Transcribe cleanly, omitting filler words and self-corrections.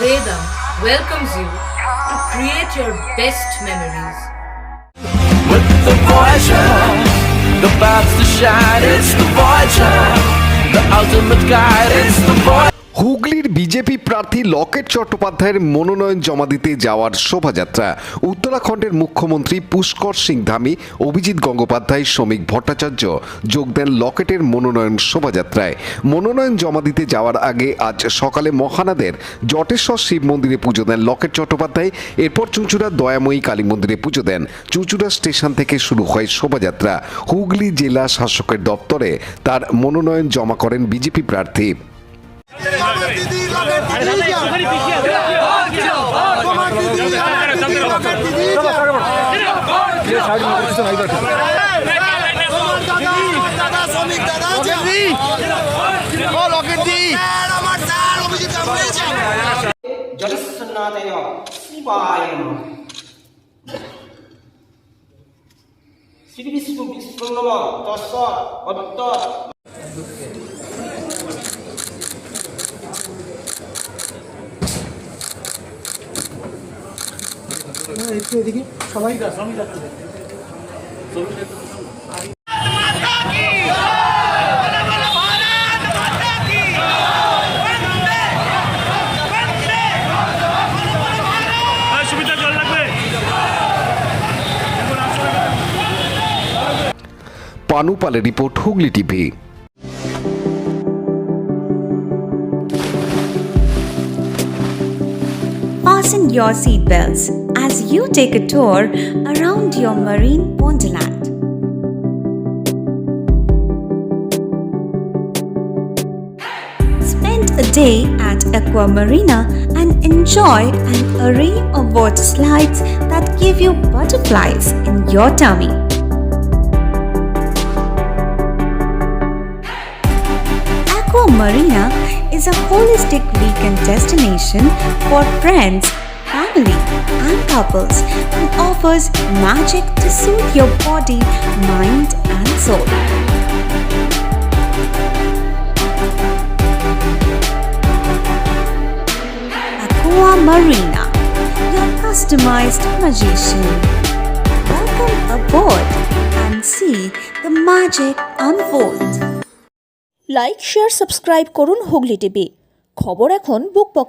Vedam welcomes you to create your best memories. With the Voyager, the paths to shine, it's the Voyager, the ultimate guide, it's the Voyager. হুগলির BJP প্রার্থী লকেট চট্টোপাধ্যায়ের মনোনয়ন জমা দিতে যাওয়ার শোভাযাত্রা। উত্তরাখণ্ডের মুখ্যমন্ত্রী পুষ্কর সিং ধামি, অভিজিৎ গঙ্গোপাধ্যায়, শ্রমিক ভট্টাচার্য যোগ দেন লকেটের মনোনয়ন শোভাযাত্রায়। মনোনয়ন জমা দিতে যাওয়ার আগে আজ সকালে মহানাদের জটেশ্বর শিব মন্দিরে পুজো দেন লকেট চট্টোপাধ্যায়। এরপর চুঁচুড়ার দয়াময়ী কালী মন্দিরে পুজো দেন। চুঁচুড়া স্টেশন থেকে শুরু হয় শোভাযাত্রা। হুগলি জেলা শাসকের দপ্তরে তার মনোনয়ন জমা করেন বিজেপি প্রার্থী। জগন্নাথায় শিবায় নমঃ। শ্রী বিষ্ণু বিষ্ণু নমঃ তস্য অত্ত। সবাই পানু পালের report, Hooghly TV. Fasten your seatbelts as you take a tour around your marine wonderland. Spend a day at Aqua Marina and enjoy an array of water slides that give you butterflies in your tummy. Aqua Marina is a holistic weekend destination for friends, family, and couples and offers magic to soothe your body, mind, and soul. Aqua Marina, your customized magician. Welcome aboard and see the magic unfold. Like, share, subscribe করুন Hooghly TV. খবর এখন বুক পকেটে।